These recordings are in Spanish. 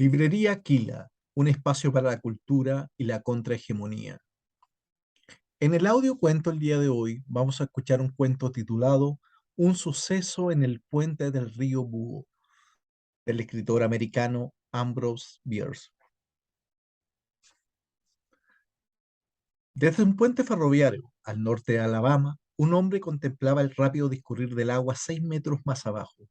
Librería Aquila, un espacio para la cultura y la contrahegemonía. En el audio cuento el día de hoy vamos a escuchar un cuento titulado Un suceso en el puente del río Búho, del escritor americano Ambrose Bierce. Desde un puente ferroviario al norte de Alabama, un hombre contemplaba el rápido discurrir del agua 6 metros más abajo.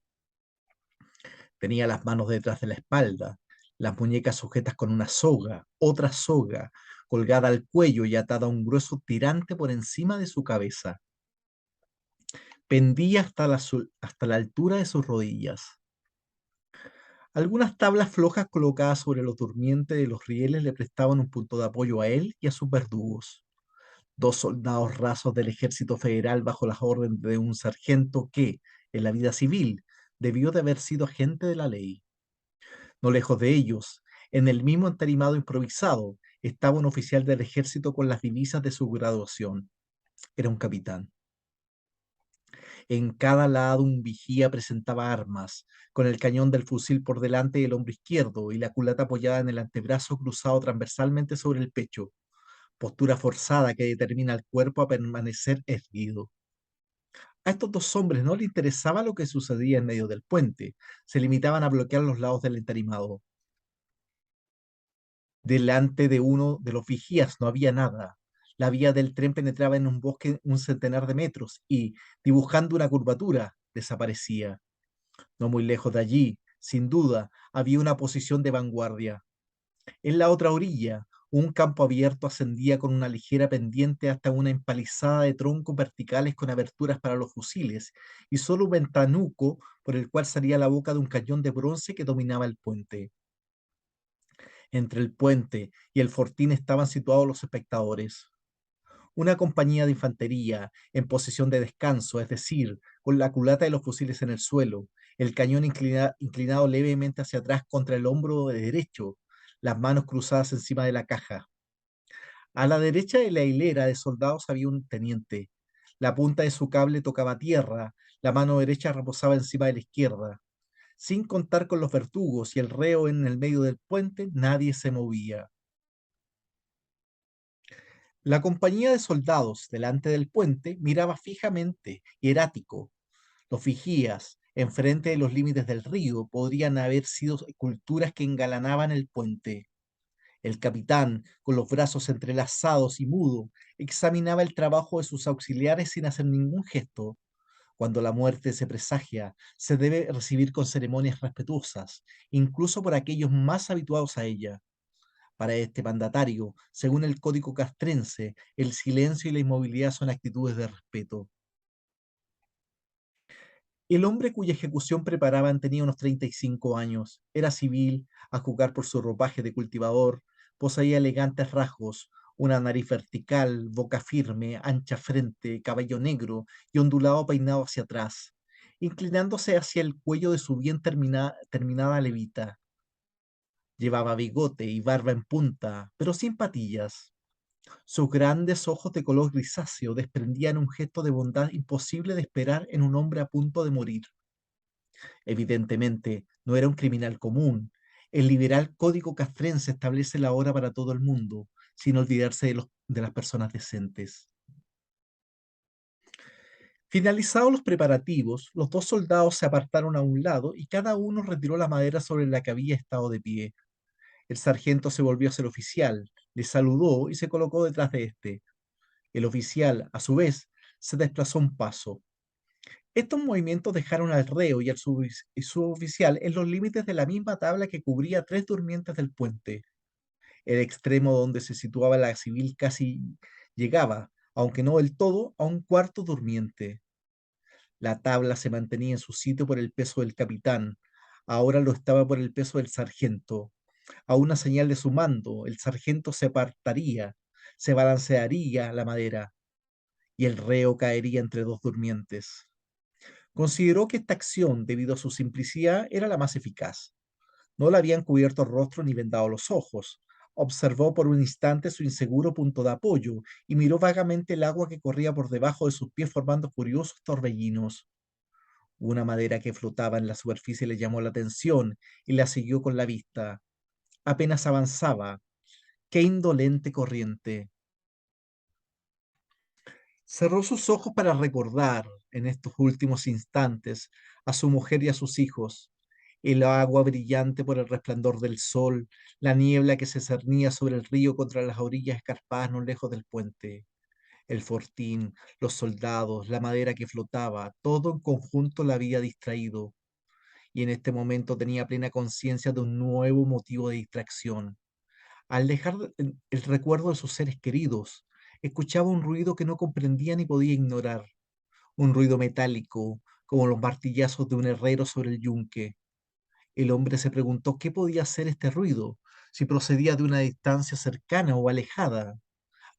Tenía las manos detrás de la espalda, las muñecas sujetas con una soga, otra soga, colgada al cuello y atada a un grueso tirante por encima de su cabeza. Pendía hasta la altura de sus rodillas. Algunas tablas flojas colocadas sobre los durmientes de los rieles le prestaban un punto de apoyo a él y a sus verdugos. Dos soldados rasos del ejército federal bajo las órdenes de un sargento que, en la vida civil, debió de haber sido agente de la ley. No lejos de ellos, en el mismo entarimado improvisado, estaba un oficial del ejército con las divisas de su graduación. Era un capitán. En cada lado un vigía presentaba armas, con el cañón del fusil por delante del hombro izquierdo y la culata apoyada en el antebrazo cruzado transversalmente sobre el pecho, postura forzada que determina al cuerpo a permanecer erguido. A estos dos hombres no les interesaba lo que sucedía en medio del puente, se limitaban a bloquear los lados del entarimado. Delante de uno de los vigías no había nada. La vía del tren penetraba en un bosque un centenar de metros y, dibujando una curvatura, desaparecía. No muy lejos de allí, sin duda, había una posición de vanguardia. En la otra orilla, un campo abierto ascendía con una ligera pendiente hasta una empalizada de troncos verticales con aberturas para los fusiles y solo un ventanuco por el cual salía la boca de un cañón de bronce que dominaba el puente. Entre el puente y el fortín estaban situados los espectadores. Una compañía de infantería en posición de descanso, es decir, con la culata de los fusiles en el suelo, el cañón inclinado levemente hacia atrás contra el hombro derecho, las manos cruzadas encima de la caja. A la derecha de la hilera de soldados había un teniente. La punta de su cable tocaba tierra, la mano derecha reposaba encima de la izquierda. Sin contar con los verdugos y el reo en el medio del puente, nadie se movía. La compañía de soldados delante del puente miraba fijamente, hierático. Los vigías, enfrente de los límites del río, podrían haber sido esculturas que engalanaban el puente. El capitán, con los brazos entrelazados y mudo, examinaba el trabajo de sus auxiliares sin hacer ningún gesto. Cuando la muerte se presagia, se debe recibir con ceremonias respetuosas, incluso por aquellos más habituados a ella. Para este mandatario, según el código castrense, el silencio y la inmovilidad son actitudes de respeto. El hombre cuya ejecución preparaban tenía unos 35 años, era civil, a juzgar por su ropaje de cultivador, poseía elegantes rasgos, una nariz vertical, boca firme, ancha frente, cabello negro y ondulado peinado hacia atrás, inclinándose hacia el cuello de su bien terminada levita. Llevaba bigote y barba en punta, pero sin patillas. Sus grandes ojos de color grisáceo desprendían un gesto de bondad imposible de esperar en un hombre a punto de morir. Evidentemente, no era un criminal común. El liberal código castrense establece la hora para todo el mundo, sin olvidarse de las personas decentes. Finalizados los preparativos, los dos soldados se apartaron a un lado y cada uno retiró la madera sobre la que había estado de pie. El sargento se volvió hacia el oficial, le saludó y se colocó detrás de éste. El oficial, a su vez, se desplazó un paso. Estos movimientos dejaron al reo y al suboficial en los límites de la misma tabla que cubría tres durmientes del puente. El extremo donde se situaba la civil casi llegaba, aunque no del todo, a un cuarto durmiente. La tabla se mantenía en su sitio por el peso del capitán, ahora lo estaba por el peso del sargento. A una señal de su mando, el sargento se apartaría, se balancearía la madera, y el reo caería entre dos durmientes. Consideró que esta acción, debido a su simplicidad, era la más eficaz. No le habían cubierto el rostro ni vendado los ojos. Observó por un instante su inseguro punto de apoyo y miró vagamente el agua que corría por debajo de sus pies formando furiosos torbellinos. Una madera que flotaba en la superficie le llamó la atención y la siguió con la vista. apenas avanzaba. Qué indolente corriente. Cerró sus ojos para recordar en estos últimos instantes a su mujer y a sus hijos, el agua brillante por el resplandor del sol, la niebla que se cernía sobre el río contra las orillas escarpadas no lejos del puente, el fortín, los soldados, la madera que flotaba, todo en conjunto la había distraído, y en este momento tenía plena conciencia de un nuevo motivo de distracción. Al dejar el recuerdo de sus seres queridos, escuchaba un ruido que no comprendía ni podía ignorar, un ruido metálico, como los martillazos de un herrero sobre el yunque. El hombre se preguntó qué podía ser este ruido, si procedía de una distancia cercana o alejada.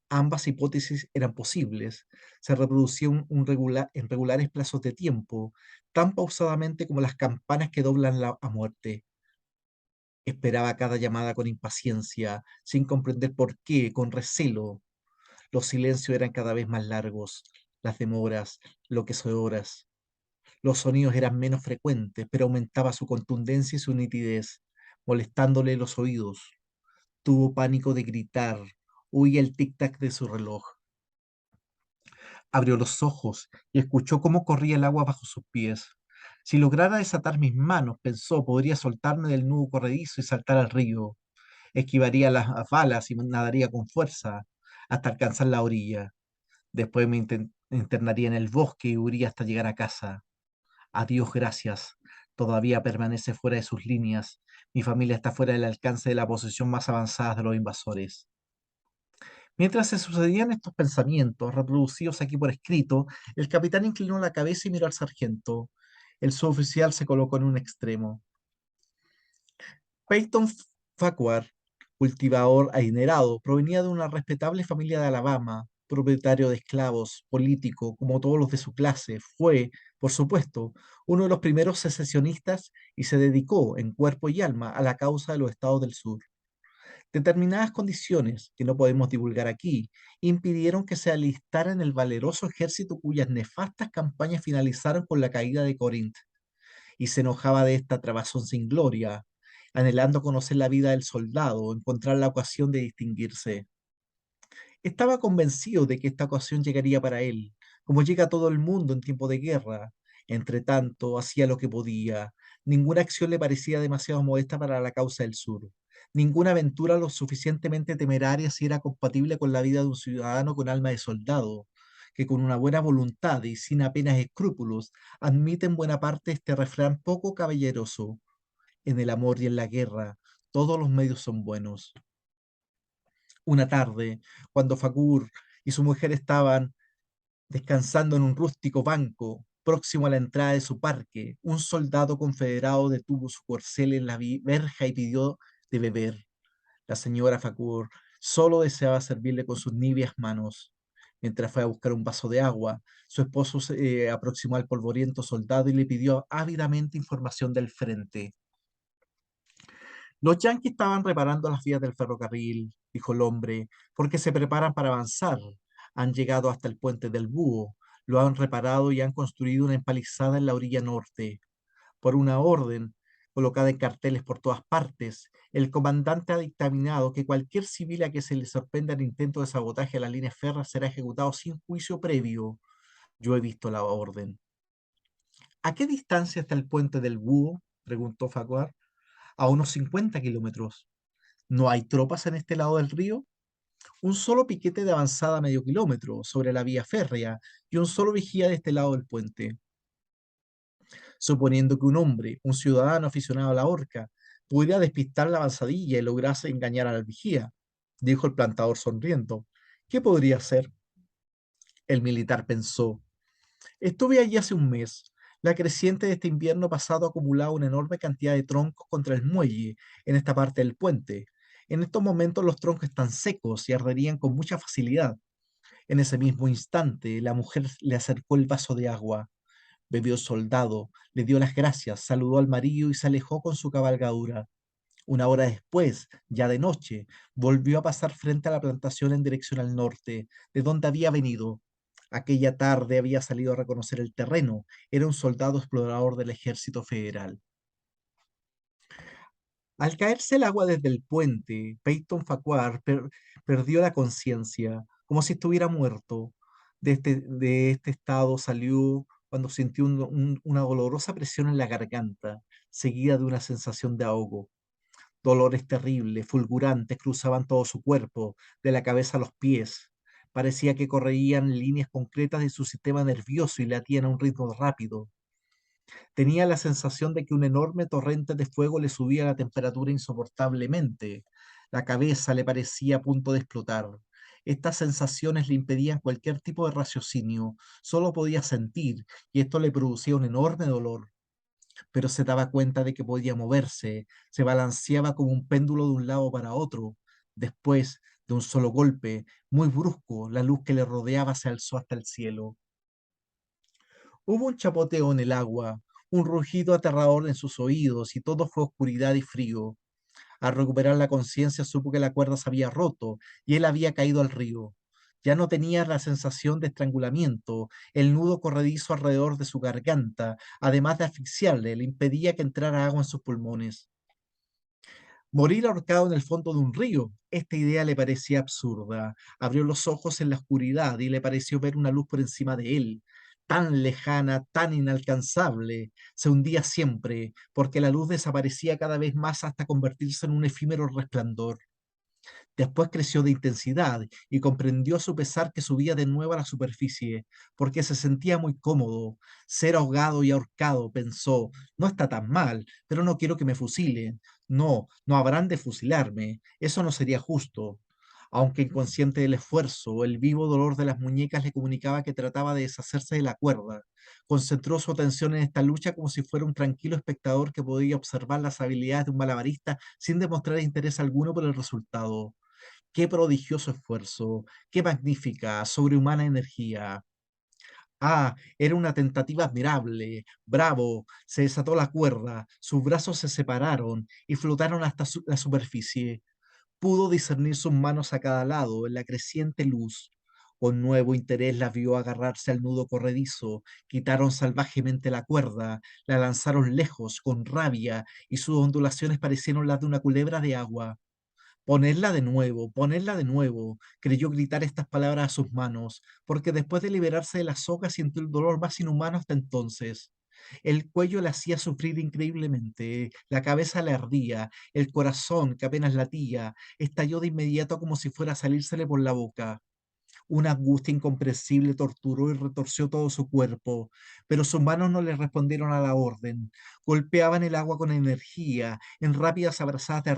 Ambas hipótesis eran posibles. Se reproducía en regulares plazos de tiempo, tan pausadamente como las campanas que doblan a muerte. Esperaba cada llamada con impaciencia, sin comprender por qué, con recelo. Los silencios eran cada vez más largos, las demoras, lo que son horas. Los sonidos eran menos frecuentes, pero aumentaba su contundencia y su nitidez, molestándole los oídos. Tuvo pánico de gritar, huía el tic-tac de su reloj. Abrió los ojos y escuchó cómo corría el agua bajo sus pies. Si lograra desatar mis manos, pensó, podría soltarme del nudo corredizo y saltar al río. Esquivaría las balas y nadaría con fuerza hasta alcanzar la orilla. Después me internaría en el bosque y huiría hasta llegar a casa. A Dios gracias. Todavía permanece fuera de sus líneas. Mi familia está fuera del alcance de la posesión más avanzada de los invasores. Mientras se sucedían estos pensamientos, reproducidos aquí por escrito, el capitán inclinó la cabeza y miró al sargento. El suboficial se colocó en un extremo. Peyton Farquhar, cultivador adinerado, provenía de una respetable familia de Alabama, propietario de esclavos, político, como todos los de su clase, fue, por supuesto, uno de los primeros secesionistas y se dedicó en cuerpo y alma a la causa de los estados del sur. Determinadas condiciones, que no podemos divulgar aquí, impidieron que se alistara en el valeroso ejército cuyas nefastas campañas finalizaron con la caída de Corinth y se enojaba de esta trabazón sin gloria, anhelando conocer la vida del soldado, encontrar la ocasión de distinguirse. Estaba convencido de que esta ocasión llegaría para él, como llega todo el mundo en tiempo de guerra. Entre tanto, hacía lo que podía. Ninguna acción le parecía demasiado modesta para la causa del sur. Ninguna aventura lo suficientemente temeraria si era compatible con la vida de un ciudadano con alma de soldado, que con una buena voluntad y sin apenas escrúpulos admite en buena parte este refrán poco caballeroso. En el amor y en la guerra, todos los medios son buenos. Una tarde, cuando Fakur y su mujer estaban descansando en un rústico banco próximo a la entrada de su parque, un soldado confederado detuvo su corcel en la verja y pidió de beber. La señora Fakur solo deseaba servirle con sus nibias manos. Mientras fue a buscar un vaso de agua, su esposo se aproximó al polvoriento soldado y le pidió ávidamente información del frente. Los yanquis estaban reparando las vías del ferrocarril, dijo el hombre, porque se preparan para avanzar. Han llegado hasta el puente del Búho, lo han reparado y han construido una empalizada en la orilla norte. Por una orden colocada en carteles por todas partes, el comandante ha dictaminado que cualquier civil a que se le sorprenda el intento de sabotaje a las líneas férreas será ejecutado sin juicio previo. Yo he visto la orden. ¿A qué distancia está el puente del Búho?, preguntó Farquhar. A unos 50 kilómetros. ¿No hay tropas en este lado del río? Un solo piquete de avanzada a medio kilómetro sobre la vía férrea y un solo vigía de este lado del puente. Suponiendo que un hombre, un ciudadano aficionado a la horca, pudiera despistar la avanzadilla y lograse engañar al vigía, dijo el plantador sonriendo. ¿Qué podría hacer? El militar pensó. Estuve allí hace un mes. La creciente de este invierno pasado acumulaba una enorme cantidad de troncos contra el muelle en esta parte del puente. En estos momentos los troncos están secos y arderían con mucha facilidad. En ese mismo instante, la mujer le acercó el vaso de agua. Bebió el soldado, le dio las gracias, saludó al marido y se alejó con su cabalgadura. Una hora después, ya de noche, volvió a pasar frente a la plantación en dirección al norte, de donde había venido. Aquella tarde había salido a reconocer el terreno. Era un soldado explorador del ejército federal. Al caerse el agua desde el puente, Peyton Farquhar perdió la conciencia, como si estuviera muerto. De este estado salió cuando sintió una dolorosa presión en la garganta, seguida de una sensación de ahogo. Dolores terribles, fulgurantes, cruzaban todo su cuerpo, de la cabeza a los pies. Parecía que corrían líneas concretas de su sistema nervioso y latían a un ritmo rápido. Tenía la sensación de que un enorme torrente de fuego le subía la temperatura insoportablemente. La cabeza le parecía a punto de explotar. Estas sensaciones le impedían cualquier tipo de raciocinio, solo podía sentir, y esto le producía un enorme dolor. Pero se daba cuenta de que podía moverse, se balanceaba como un péndulo de un lado para otro. Después, de un solo golpe, muy brusco, la luz que le rodeaba se alzó hasta el cielo. Hubo un chapoteo en el agua, un rugido aterrador en sus oídos y todo fue oscuridad y frío. Al recuperar la conciencia supo que la cuerda se había roto y él había caído al río. Ya no tenía la sensación de estrangulamiento, el nudo corredizo alrededor de su garganta, además de asfixiarle, le impedía que entrara agua en sus pulmones. Morir ahorcado en el fondo de un río. Esta idea le parecía absurda. Abrió los ojos en la oscuridad y le pareció ver una luz por encima de él, tan lejana, tan inalcanzable. Se hundía siempre, porque la luz desaparecía cada vez más hasta convertirse en un efímero resplandor. Después creció de intensidad y comprendió a su pesar que subía de nuevo a la superficie, porque se sentía muy cómodo. Ser ahogado y ahorcado, pensó, no está tan mal, pero no quiero que me fusilen. No, no habrán de fusilarme. Eso no sería justo. Aunque inconsciente del esfuerzo, el vivo dolor de las muñecas le comunicaba que trataba de deshacerse de la cuerda. Concentró su atención en esta lucha como si fuera un tranquilo espectador que podía observar las habilidades de un malabarista sin demostrar interés alguno por el resultado. Qué prodigioso esfuerzo, qué magnífica, sobrehumana energía. Ah, era una tentativa admirable. Bravo, se desató la cuerda, sus brazos se separaron y flotaron hasta la superficie. Pudo discernir sus manos a cada lado en la creciente luz. Con nuevo interés las vio agarrarse al nudo corredizo, quitaron salvajemente la cuerda, la lanzaron lejos con rabia y sus ondulaciones parecieron las de una culebra de agua. Ponerla de nuevo, creyó gritar estas palabras a sus manos, porque después de liberarse de la soga sintió el dolor más inhumano hasta entonces. El cuello le hacía sufrir increíblemente, la cabeza le ardía, el corazón, que apenas latía, estalló de inmediato como si fuera a salírsele por la boca. Una angustia incomprensible torturó y retorció todo su cuerpo, pero sus manos no le respondieron a la orden. Golpeaban el agua con energía, en rápidas abrazadas de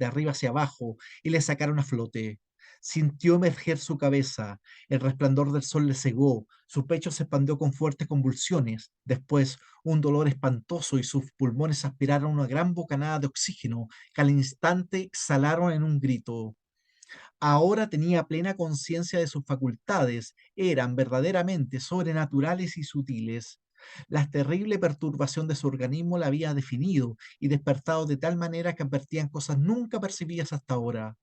arriba hacia abajo, y le sacaron a flote. Sintió emerger su cabeza, el resplandor del sol le cegó, su pecho se expandió con fuertes convulsiones, después un dolor espantoso y sus pulmones aspiraron una gran bocanada de oxígeno que al instante exhalaron en un grito. Ahora tenía plena conciencia de sus facultades, eran verdaderamente sobrenaturales y sutiles. La terrible perturbación de su organismo la había definido y despertado de tal manera que advertían cosas nunca percibidas hasta ahora.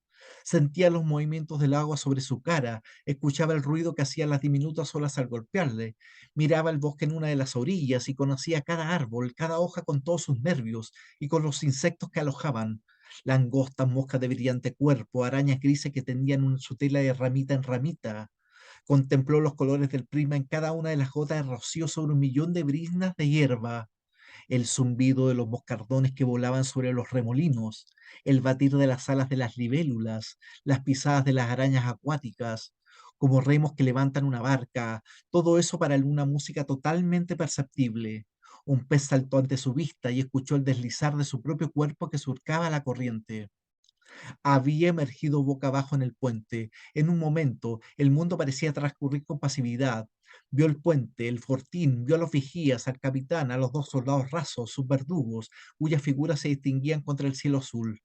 Sentía los movimientos del agua sobre su cara, escuchaba el ruido que hacían las diminutas olas al golpearle, miraba el bosque en una de las orillas y conocía cada árbol, cada hoja con todos sus nervios y con los insectos que alojaban. Langostas, moscas de brillante cuerpo, arañas grises que tendían su tela de ramita en ramita. Contempló los colores del prisma en cada una de las gotas de rocío sobre un millón de briznas de hierba, el zumbido de los moscardones que volaban sobre los remolinos, el batir de las alas de las libélulas, las pisadas de las arañas acuáticas, como remos que levantan una barca, todo eso para él una música totalmente perceptible. Un pez saltó ante su vista y escuchó el deslizar de su propio cuerpo que surcaba la corriente. Había emergido boca abajo en el puente. En un momento, el mundo parecía transcurrir con pasividad. Vio el puente, el fortín, vio a los vigías, al capitán, a los dos soldados rasos, sus verdugos, cuyas figuras se distinguían contra el cielo azul.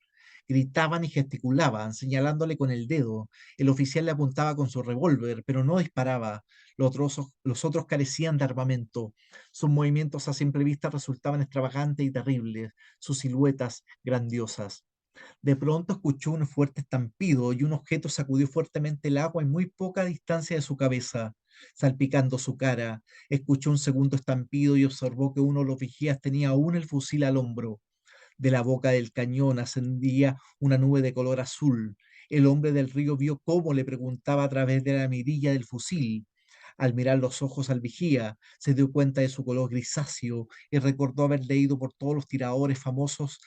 Gritaban y gesticulaban, señalándole con el dedo. El oficial le apuntaba con su revólver, pero no disparaba. Los otros carecían de armamento. Sus movimientos a simple vista resultaban extravagantes y terribles, sus siluetas grandiosas. De pronto escuchó un fuerte estampido y un objeto sacudió fuertemente el agua en muy poca distancia de su cabeza, salpicando su cara. Escuchó un segundo estampido y observó que uno de los vigías tenía aún el fusil al hombro. De la boca del cañón ascendía una nube de color azul. El hombre del río vio cómo le preguntaba a través de la mirilla del fusil. Al mirar los ojos al vigía, se dio cuenta de su color grisáceo y recordó haber leído por todos los tiradores famosos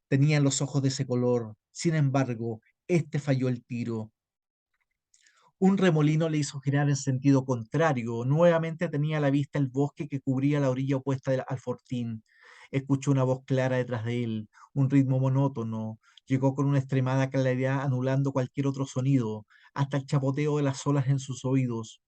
tenían los ojos de ese color. Sin embargo, este falló el tiro. Un remolino le hizo girar en sentido contrario. Nuevamente tenía a la vista el bosque que cubría la orilla opuesta al fortín. Escuchó una voz clara detrás de él, un ritmo monótono. Llegó con una extremada claridad, anulando cualquier otro sonido, hasta el chapoteo de las olas en sus oídos.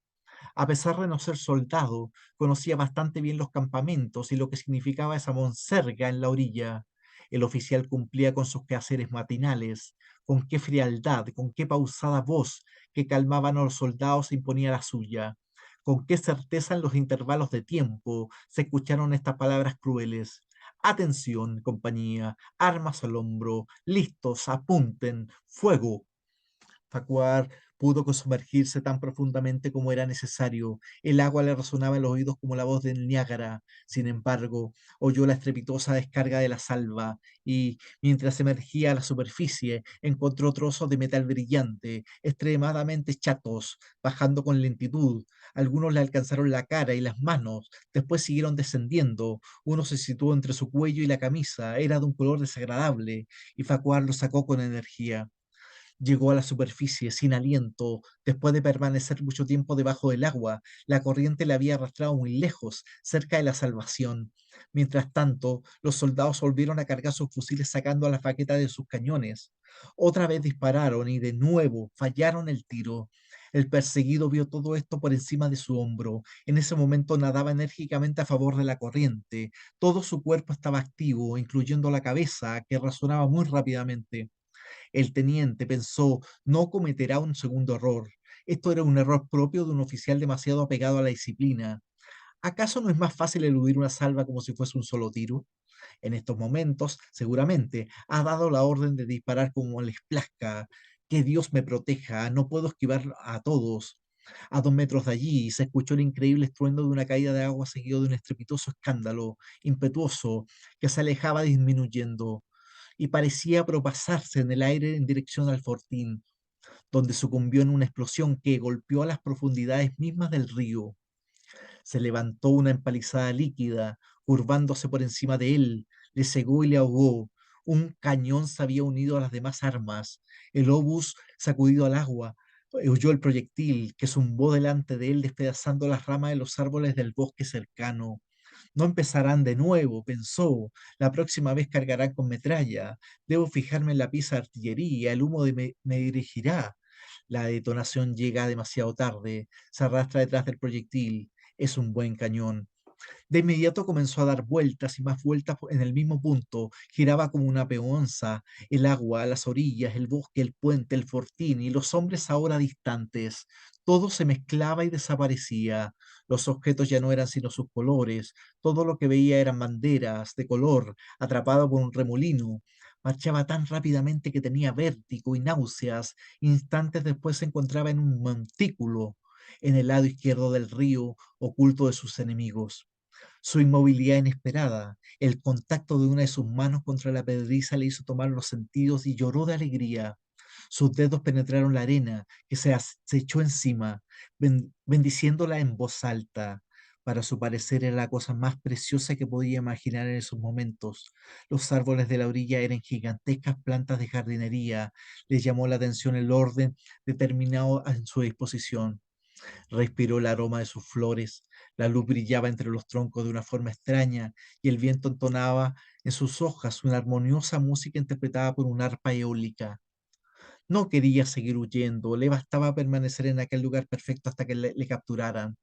A pesar de no ser soldado, conocía bastante bien los campamentos y lo que significaba esa monserga en la orilla. El oficial cumplía con sus quehaceres matinales, con qué frialdad, con qué pausada voz que calmaban a los soldados e imponía la suya. Con qué certeza en los intervalos de tiempo se escucharon estas palabras crueles. Atención, compañía, armas al hombro, listos, apunten, fuego. Farquhar pudo sumergirse tan profundamente como era necesario. El agua le resonaba en los oídos como la voz del Niágara. Sin embargo, oyó la estrepitosa descarga de la salva y, mientras emergía a la superficie, encontró trozos de metal brillante, extremadamente chatos, bajando con lentitud. Algunos le alcanzaron la cara y las manos, después siguieron descendiendo. Uno se situó entre su cuello y la camisa, era de un color desagradable, y Farquhar lo sacó con energía. Llegó a la superficie sin aliento, después de permanecer mucho tiempo debajo del agua. La corriente le había arrastrado muy lejos, cerca de la salvación. Mientras tanto, los soldados volvieron a cargar sus fusiles sacando a la faqueta de sus cañones. Otra vez dispararon y de nuevo fallaron el tiro. El perseguido vio todo esto por encima de su hombro. En ese momento nadaba enérgicamente a favor de la corriente. Todo su cuerpo estaba activo, incluyendo la cabeza, que razonaba muy rápidamente. El teniente pensó, no cometerá un segundo error. Esto era un error propio de un oficial demasiado apegado a la disciplina. ¿Acaso no es más fácil eludir una salva como si fuese un solo tiro? En estos momentos, seguramente, ha dado la orden de disparar como les plazca. Que Dios me proteja, no puedo esquivar a todos. A 2 metros de allí se escuchó el increíble estruendo de una caída de agua seguido de un estrepitoso escándalo, impetuoso, que se alejaba disminuyendo y parecía propasarse en el aire en dirección al fortín, donde sucumbió en una explosión que golpeó a las profundidades mismas del río. Se levantó una empalizada líquida, curvándose por encima de él, le cegó y le ahogó. Un cañón se había unido a las demás armas. El obús, sacudido al agua, huyó el proyectil que zumbó delante de él, despedazando las ramas de los árboles del bosque cercano. No empezarán de nuevo, pensó. La próxima vez cargarán con metralla. Debo fijarme en la pieza de artillería. El humo me dirigirá. La detonación llega demasiado tarde. Se arrastra detrás del proyectil. Es un buen cañón. De inmediato comenzó a dar vueltas y más vueltas en el mismo punto. Giraba como una peonza. El agua, las orillas, el bosque, el puente, el fortín y los hombres ahora distantes. Todo se mezclaba y desaparecía. Los objetos ya no eran sino sus colores. Todo lo que veía eran banderas de color, atrapado por un remolino. Marchaba tan rápidamente que tenía vértigo y náuseas. Instantes después se encontraba en un montículo, en el lado izquierdo del río, oculto de sus enemigos. Su inmovilidad inesperada, el contacto de una de sus manos contra la pedriza le hizo tomar los sentidos y lloró de alegría. Sus dedos penetraron la arena, que se echó encima, bendiciéndola en voz alta. Para su parecer era la cosa más preciosa que podía imaginar en esos momentos. Los árboles de la orilla eran gigantescas plantas de jardinería. Les llamó la atención el orden determinado en su disposición. Respiró el aroma de sus flores, la luz brillaba entre los troncos de una forma extraña y el viento entonaba en sus hojas una armoniosa música interpretada por un arpa eólica. No quería seguir huyendo, le bastaba permanecer en aquel lugar perfecto hasta que le capturaran.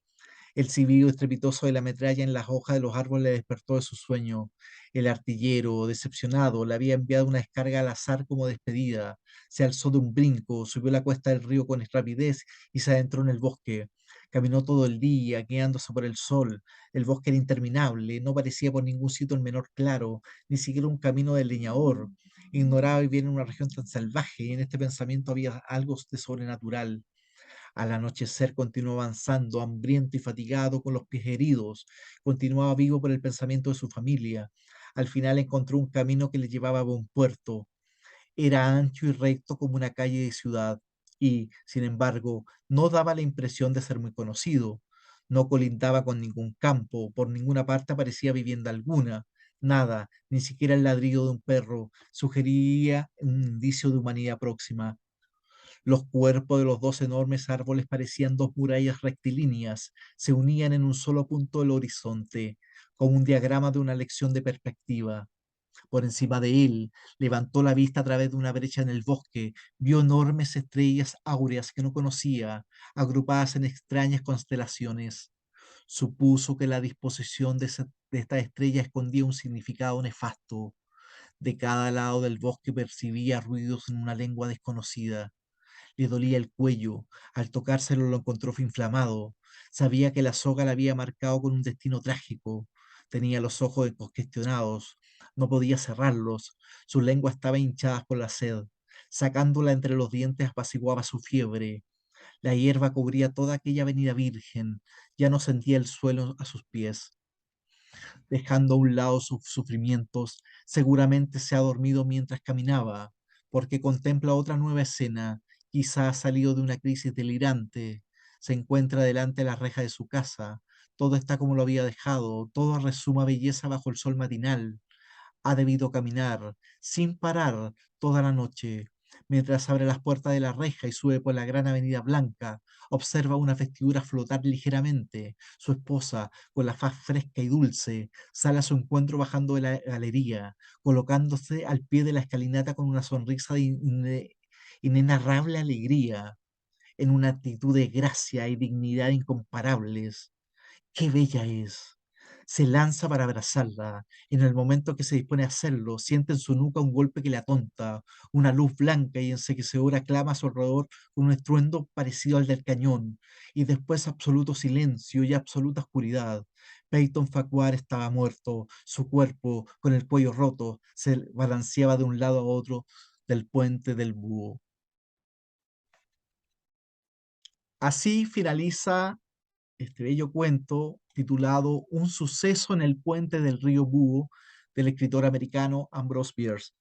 El silbido estrepitoso de la metralla en las hojas de los árboles le despertó de su sueño. El artillero, decepcionado, le había enviado una descarga al azar como despedida. Se alzó de un brinco, subió la cuesta del río con rapidez y se adentró en el bosque. Caminó todo el día, guiándose por el sol. El bosque era interminable, no parecía por ningún sitio el menor claro, ni siquiera un camino de leñador. Ignoraba vivir en una región tan salvaje, y en este pensamiento había algo de sobrenatural. Al anochecer continuó avanzando, hambriento y fatigado, con los pies heridos. Continuaba vivo por el pensamiento de su familia. Al final encontró un camino que le llevaba a buen puerto. Era ancho y recto como una calle de ciudad y, sin embargo, no daba la impresión de ser muy conocido. No colindaba con ningún campo, por ninguna parte aparecía vivienda alguna. Nada, ni siquiera el ladrido de un perro, sugería un indicio de humanidad próxima. Los cuerpos de los dos enormes árboles parecían dos murallas rectilíneas, se unían en un solo punto del horizonte, como un diagrama de una lección de perspectiva. Por encima de él, levantó la vista a través de una brecha en el bosque, vio enormes estrellas áureas que no conocía, agrupadas en extrañas constelaciones. Supuso que la disposición de esta estrella escondía un significado nefasto. De cada lado del bosque percibía ruidos en una lengua desconocida. Le dolía el cuello. Al tocárselo lo encontró inflamado. Sabía que la soga la había marcado con un destino trágico. Tenía los ojos congestionados. No podía cerrarlos. Su lengua estaba hinchada por la sed. Sacándola entre los dientes apaciguaba su fiebre. La hierba cubría toda aquella avenida virgen. Ya no sentía el suelo a sus pies. Dejando a un lado sus sufrimientos, seguramente se ha dormido mientras caminaba, porque contempla otra nueva escena, quizá ha salido de una crisis delirante, se encuentra delante de la reja de su casa, todo está como lo había dejado, todo resuma belleza bajo el sol matinal, ha debido caminar sin parar toda la noche. Mientras abre las puertas de la reja y sube por la gran avenida blanca, observa una vestidura flotar ligeramente. Su esposa, con la faz fresca y dulce, sale a su encuentro bajando de la galería, colocándose al pie de la escalinata con una sonrisa de inenarrable alegría, en una actitud de gracia y dignidad incomparables. ¡Qué bella es! Se lanza para abrazarla. En el momento que se dispone a hacerlo, siente en su nuca un golpe que le atonta. Una luz blanca y enseguecedora clama a su alrededor con un estruendo parecido al del cañón. Y después absoluto silencio y absoluta oscuridad. Peyton Farquhar estaba muerto. Su cuerpo, con el cuello roto, se balanceaba de un lado a otro del puente del búho. Así finaliza este bello cuento titulado Un suceso en el puente del río Búho del escritor americano Ambrose Bierce.